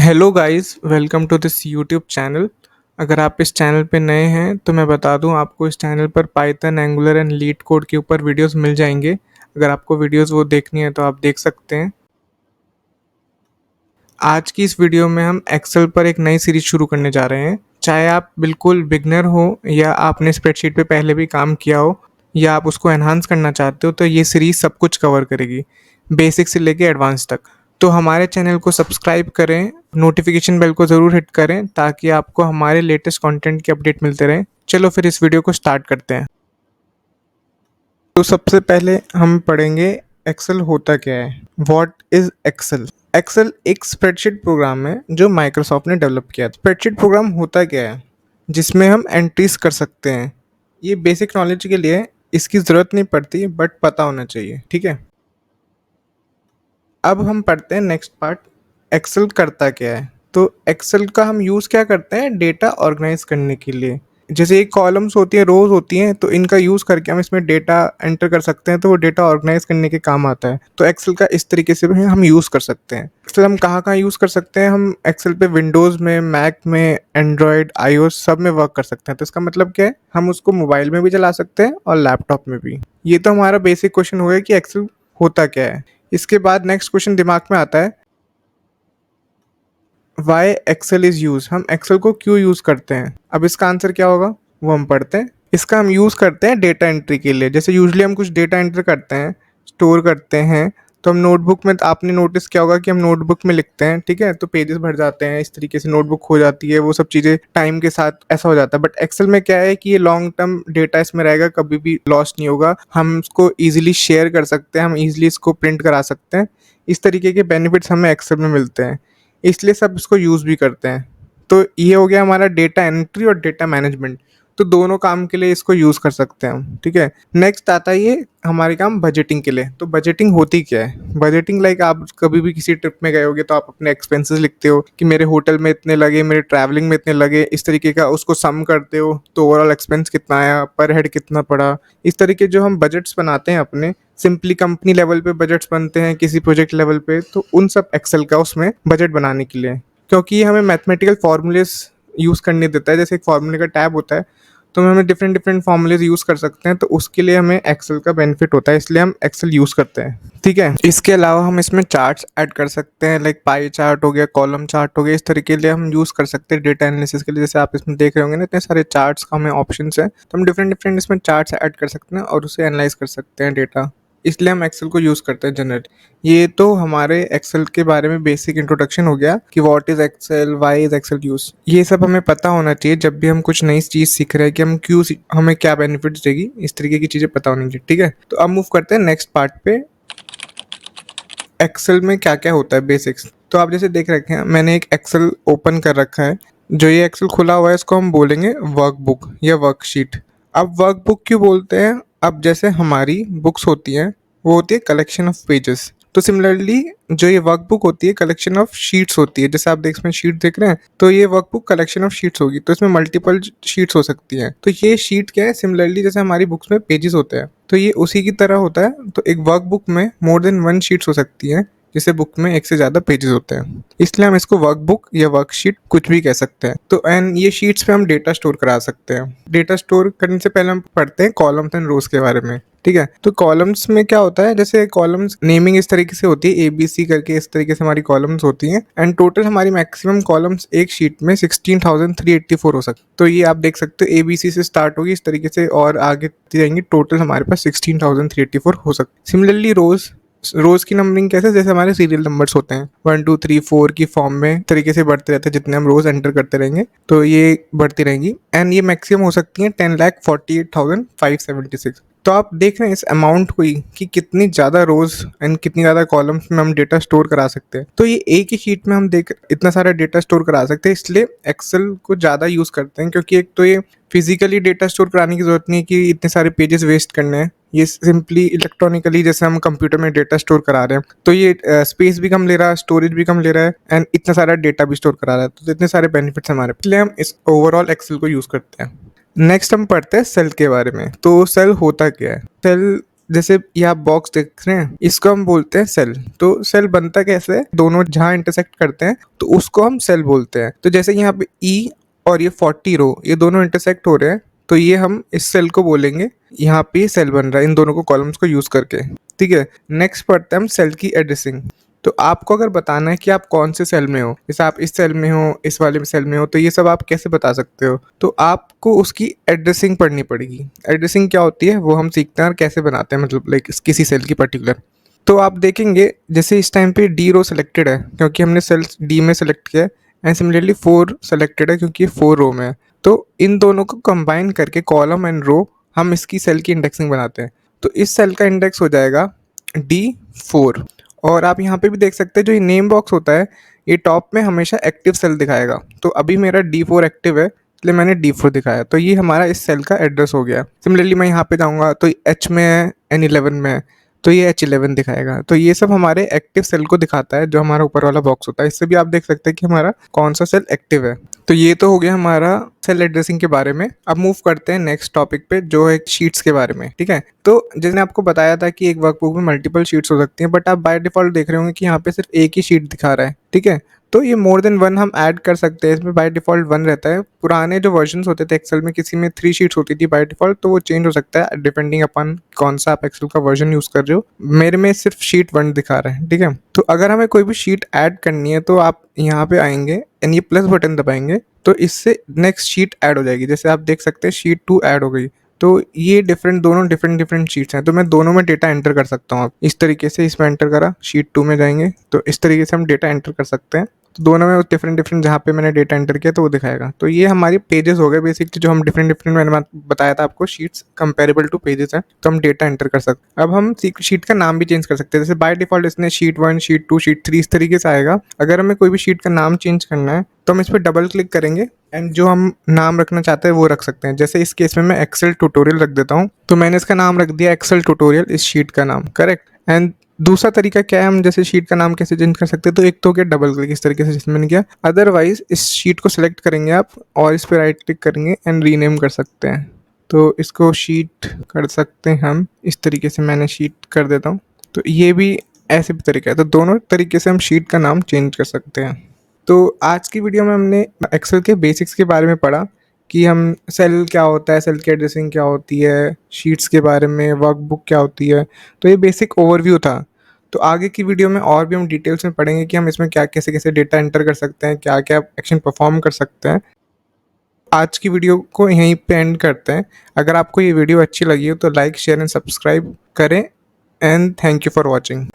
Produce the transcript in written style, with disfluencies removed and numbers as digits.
Hello guys, welcome to this YouTube channel. अगर आप इस चैनल पे नए हैं तो मैं बता दूं, आपको इस चैनल पर Python, angular and leet code के ऊपर वीडियोस मिल जाएंगे। अगर आपको वीडियोस वो देखनी है तो आप देख सकते हैं। आज की इस वीडियो में हम एक्सेल पर एक नई सीरीज शुरू करने जा रहे हैं। चाहे आप बिल्कुल बिगनर हो या आपने स्प्रेडशीट पे पहले भी काम किया हो या आप उसको एनहांस करना चाहते हो, तो ये सीरीज सब कुछ कवर करेगी, बेसिक से लेके एडवांस तक। तो हमारे चैनल को सब्सक्राइब करें, नोटिफिकेशन बेल को ज़रूर हिट करें ताकि आपको हमारे लेटेस्ट कंटेंट की अपडेट मिलते रहें। चलो फिर इस वीडियो को स्टार्ट करते हैं। तो सबसे पहले हम पढ़ेंगे एक्सेल होता क्या है। What is Excel? एक्सेल एक स्प्रेडशीट प्रोग्राम है जो माइक्रोसॉफ्ट ने डेवलप किया था। स्प्रेडशीट प्रोग्राम होता क्या है? जिसमें हम एंट्रीज कर सकते हैं। ये बेसिक नॉलेज के लिए है, इसकी ज़रूरत नहीं पड़ती, बट पता होना चाहिए, ठीक है। अब हम पढ़ते हैं नेक्स्ट पार्ट, एक्सेल करता क्या है। तो एक्सेल का हम यूज़ क्या करते हैं? डेटा ऑर्गेनाइज करने के लिए। जैसे एक कॉलम्स होती है, रोज होती हैं, तो इनका यूज़ करके हम इसमें डेटा एंटर कर सकते हैं, तो वो डेटा ऑर्गेनाइज करने के काम आता है। तो एक्सेल का इस तरीके से भी हम यूज़ कर सकते हैं। एक्सेल हम कहाँ कहाँ यूज़ कर सकते हैं? हम एक्सेल पे विंडोज़ में, मैक में, एंड्रॉयड, आईओएस सब में वर्क कर सकते हैं। तो इसका मतलब क्या है? हम उसको मोबाइल में भी चला सकते हैं और लैपटॉप में भी। ये तो हमारा बेसिक क्वेश्चन हो गया कि एक्सेल होता क्या है। इसके बाद नेक्स्ट क्वेश्चन दिमाग में आता है, वाई एक्सेल इज यूज। हम एक्सेल को क्यों यूज करते हैं? अब इसका आंसर क्या होगा वो हम पढ़ते हैं। इसका हम यूज करते हैं डेटा एंट्री के लिए। जैसे यूजली हम कुछ डेटा एंटर करते हैं, स्टोर करते हैं, तो हम नोटबुक में, तो आपने नोटिस किया होगा कि हम नोटबुक में लिखते हैं, ठीक है, तो पेजेस भर जाते हैं, इस तरीके से नोटबुक हो जाती है, वो सब चीज़ें टाइम के साथ ऐसा हो जाता है। बट एक्सेल में क्या है कि ये लॉन्ग टर्म डेटा इसमें रहेगा, कभी भी लॉस नहीं होगा। हम इसको ईजिली शेयर कर सकते हैं, हम ईजिली इसको प्रिंट करा सकते हैं। इस तरीके के बेनिफिट्स हमें एक्सेल में मिलते हैं, इसलिए सब इसको यूज़ भी करते हैं। तो ये हो गया हमारा डेटा एंट्री और डेटा मैनेजमेंट। तो दोनों काम के लिए इसको यूज़ कर सकते हैं हम, ठीक है। नेक्स्ट आता है ये हमारे काम बजटिंग के लिए। तो बजटिंग होती क्या है? बजटिंग लाइक आप कभी भी किसी ट्रिप में गए होगे तो आप अपने एक्सपेंसेस लिखते हो कि मेरे होटल में इतने लगे, मेरे ट्रैवलिंग में इतने लगे, इस तरीके का उसको सम करते हो, तो ओवरऑल एक्सपेंस कितना आया, पर हेड कितना पड़ा। इस तरीके जो हम बजट्स बनाते हैं अपने, सिंपली कंपनी लेवल पे बजट्स बनते हैं, किसी प्रोजेक्ट लेवल पे, तो उन सब एक्सेल का उसमें बजट बनाने के लिए, क्योंकि ये हमें मैथमेटिकल फार्मूलेस यूज़ करने देता है। जैसे एक फार्मूले का टैब होता है, तो हमें डिफरेंट डिफरेंट फार्मूलेज यूज़ कर सकते हैं, तो उसके लिए हमें एक्सेल का बेनिफिट होता है, इसलिए हम एक्सेल यूज़ करते हैं, ठीक है। इसके अलावा हम इसमें चार्ट्स ऐड कर सकते हैं, लाइक पाई चार्ट हो गया, कॉलम चार्ट हो गया, इस तरीके लिए हम यूज़ कर सकते हैं डेटा एनालिसिस के लिए। जैसे आप इसमें देख रहे होंगे ना, इतने सारे चार्ट्स का हमें ऑप्शंस है, तो हम डिफरेंट डिफरेंट इसमें चार्ट्स ऐड कर सकते हैं और उसे एनालाइज कर सकते हैं डेटा, इसलिए हम एक्सेल को यूज़ करते हैं जनरली। ये तो हमारे एक्सेल के बारे में बेसिक इंट्रोडक्शन हो गया कि what is Excel, why is Excel use. ये सब हमें पता होना चाहिए जब भी हम कुछ नई चीज़ सीख रहे हैं कि हम क्यों हमें क्या बेनिफिट्स देगी, इस तरीके की चीज़ें पता होनी चाहिए, ठीक है। तो अब मूव करते हैं नेक्स्ट पार्ट पे, एक्सेल में क्या क्या होता है बेसिक्स। तो आप जैसे देख रखे हैं, मैंने एक एक्सेल ओपन कर रखा है। जो ये एक्सेल खुला हुआ है इसको हम बोलेंगे वर्कबुक या वर्कशीट। अब वर्कबुक क्यों बोलते हैं? अब जैसे हमारी बुक्स होती हैं, वो होती है कलेक्शन ऑफ पेजेस। तो सिमिलरली जो ये वर्कबुक होती है कलेक्शन ऑफ शीट्स होती है। जैसे आप देख इसमें शीट देख रहे हैं, तो ये वर्कबुक कलेक्शन ऑफ शीट्स होगी, तो इसमें मल्टीपल शीट्स हो सकती हैं। तो ये शीट क्या है? सिमिलरली जैसे हमारी बुक्स में पेजेस होते हैं, तो ये उसी की तरह होता है। तो एक वर्कबुक में मोर देन वन शीट्स हो सकती हैं, जैसे बुक में एक से ज़्यादा पेजेस होते हैं, इसलिए हम इसको वर्कबुक या वर्कशीट कुछ भी कह सकते हैं। तो एंड ये शीट्स पे हम डेटा स्टोर करा सकते हैं। डेटा स्टोर करने से पहले हम पढ़ते हैं कॉलम्स एंड रोज के बारे में, ठीक है। तो कॉलम्स में क्या होता है? जैसे कॉलम्स नेमिंग इस तरीके से होती है, ABC करके इस तरीके से हमारी कॉलम्स होती हैं, एंड टोटल हमारी मैक्सिमम कॉलम्स एक शीट में 16,384 हो सकती है। तो ये आप देख सकते हो ABC से स्टार्ट होगी इस तरीके से और आगे जाएंगी, टोटल हमारे पास 16,384 हो सकती है। सिमिलरली रोज की नंबरिंग कैसे? जैसे हमारे सीरियल नंबर्स होते हैं 1 2 3 4 की फॉर्म में तरीके से बढ़ते रहते हैं, जितने हम रोज एंटर करते रहेंगे तो ये बढ़ती रहेंगी, एंड ये मैक्सिमम हो सकती है 10,48,576। तो आप देख रहे हैं इस अमाउंट को ही कि कितनी ज़्यादा रोज एंड कितनी ज़्यादा कॉलम्स में हम डेटा स्टोर करा सकते हैं। तो ये एक ही शीट में हम देख इतना सारा डेटा स्टोर करा सकते हैं, इसलिए एक्सेल को ज़्यादा यूज़ करते हैं। क्योंकि एक तो ये फिजिकली डेटा स्टोर कराने की ज़रूरत नहीं है कि इतने सारे पेजेस वेस्ट करने हैं, ये सिंपली इलेक्ट्रॉनिकली जैसे हम कंप्यूटर में डेटा स्टोर करा रहे हैं, तो ये स्पेस भी कम ले रहा है, स्टोरेज भी कम ले रहा है, एंड इतना सारा डेटा भी स्टोर करा रहा है। तो इतने सारे बेनिफिट्स हमारे, इसलिए हम इस ओवरऑल एक्सेल को यूज़ करते हैं। नेक्स्ट हम पढ़ते हैं सेल के बारे में। तो सेल होता क्या है? सेल जैसे ये आप बॉक्स देख रहे हैं, इसको हम बोलते हैं सेल। तो सेल बनता कैसे है, दोनों जहाँ इंटरसेक्ट करते हैं तो उसको हम सेल बोलते हैं। तो जैसे यहाँ पे ई और ये 40 रो, ये दोनों इंटरसेक्ट हो रहे हैं, तो ये हम इस सेल को बोलेंगे, यहाँ पे सेल बन रहा है इन दोनों को कॉलम्स को यूज करके। ठीक है, नेक्स्ट पढ़ते हैं हम सेल की एड्रेसिंग। तो आपको अगर बताना है कि आप कौन से सेल में हो, जैसे आप इस सेल में हो, इस वाले सेल में हो, तो ये सब आप कैसे बता सकते हो, तो आपको उसकी एड्रेसिंग पढ़नी पड़ेगी। एड्रेसिंग क्या होती है वो हम सीखते हैं और कैसे बनाते हैं, मतलब लाइक किसी सेल की पर्टिकुलर। तो आप देखेंगे जैसे इस टाइम पे डी रो सेलेक्टेड है क्योंकि हमने सेल डी में सेलेक्ट किया है, एंड सिमिलरली 4 सेलेक्टेड है क्योंकि 4 रो में है। तो इन दोनों को कंबाइन करके कॉलम एंड रो हम इसकी सेल की इंडेक्सिंग बनाते हैं। तो इस सेल का इंडेक्स हो जाएगा D4। और आप यहाँ पे भी देख सकते हैं जो ये नेम बॉक्स होता है, ये टॉप में हमेशा एक्टिव सेल दिखाएगा। तो अभी मेरा D4 एक्टिव है इसलिए मैंने D4 दिखाया, तो ये हमारा इस सेल का एड्रेस हो गया। सिमिलरली मैं यहाँ पे जाऊँगा तो H में है, N11 में है, तो ये H11 दिखाएगा। तो ये सब हमारे एक्टिव सेल को दिखाता है जो हमारा ऊपर वाला बॉक्स होता है। इससे भी आप देख सकते हैं कि हमारा कौन सा सेल एक्टिव है। तो ये तो हो गया हमारा सेल एड्रेसिंग के बारे में। अब मूव करते हैं नेक्स्ट टॉपिक पे जो है शीट्स के बारे में। ठीक है, तो जैसे आपको बताया था कि एक वर्कबुक में मल्टीपल शीट्स हो सकती हैं, बट आप बाय डिफॉल्ट देख रहे होंगे कि यहाँ पे सिर्फ एक ही शीट दिखा रहा है। ठीक है, तो ये मोर देन वन हम ऐड कर सकते हैं, इसमें बाय डिफॉल्ट वन रहता है। पुराने जो वर्जन्स होते थे एक्सेल में, किसी में 3 शीट्स होती थी बाय डिफॉल्ट, तो वो चेंज हो सकता है डिपेंडिंग अपॉन कौन सा आप एक्सेल का वर्जन यूज़ कर रहे हो। मेरे में सिर्फ शीट 1 दिखा रहा है। ठीक है, तो अगर हमें कोई भी शीट ऐड करनी है तो आप यहाँ पे आएंगे एंड ये प्लस बटन दबाएंगे तो इससे नेक्स्ट शीट ऐड हो जाएगी। जैसे आप देख सकते हैं शीट 2 ऐड हो गई। तो ये दोनों डिफरेंट शीट्स हैं, तो मैं दोनों में डेटा एंटर कर सकता हूँ। आप इस तरीके से इसमें एंटर करा, शीट 2 में जाएंगे तो इस तरीके से हम डेटा एंटर कर सकते हैं। तो दोनों में डिफरेंट जहाँ पे मैंने डेटा एंटर किया तो वो दिखाएगा। तो ये हमारे पेजेस हो गए बेसिकली, जो हम डिफरेंट मैंने बताया था आपको, शीट्स कंपेरेबल टू पेजेस हैं, तो हम डेटा एंटर कर सकते हैं। अब हम शीट का नाम भी चेंज कर सकते हैं। जैसे बाय डिफॉल्ट इसने शीट 1, शीट 2, शीट 3 इस तरीके से आएगा। अगर हमें कोई भी शीट का नाम चेंज करना है तो हम इस पर डबल क्लिक करेंगे एंड जो हम नाम रखना चाहते हैं वो रख सकते हैं। जैसे इस केस में मैं एक्सेल ट्यूटोरियल रख देता हूँ, तो मैंने इसका नाम रख दिया एक्सेल ट्यूटोरियल, इस शीट का नाम। करेक्ट। एंड दूसरा तरीका क्या है, हम जैसे शीट का नाम कैसे चेंज कर सकते हैं, तो एक तो हो गया डबल क्लिक इस तरीके से जिसमें मैंने किया। अदरवाइज इस शीट को सिलेक्ट करेंगे आप और इस पर राइट क्लिक करेंगे एंड रीनेम कर सकते हैं। तो इसको शीट कर सकते हैं हम इस तरीके से, मैंने शीट कर देता हूँ। तो ये भी ऐसे भी तरीका है। तो दोनों तरीके से हम शीट का नाम चेंज कर सकते हैं। तो आज की वीडियो में हमने एक्सेल के बेसिक्स के बारे में पढ़ा कि हम सेल क्या होता है, सेल की एड्रेसिंग क्या होती है, शीट्स के बारे में, वर्कबुक क्या होती है। तो ये बेसिक ओवरव्यू था। तो आगे की वीडियो में और भी हम डिटेल्स में पढ़ेंगे कि हम इसमें क्या कैसे डेटा एंटर कर सकते हैं, क्या क्या एक्शन परफॉर्म कर सकते हैं। आज की वीडियो को यहीं पे एंड करते हैं। अगर आपको ये वीडियो अच्छी लगी हो तो लाइक, शेयर एंड सब्सक्राइब करें and thank you for watching.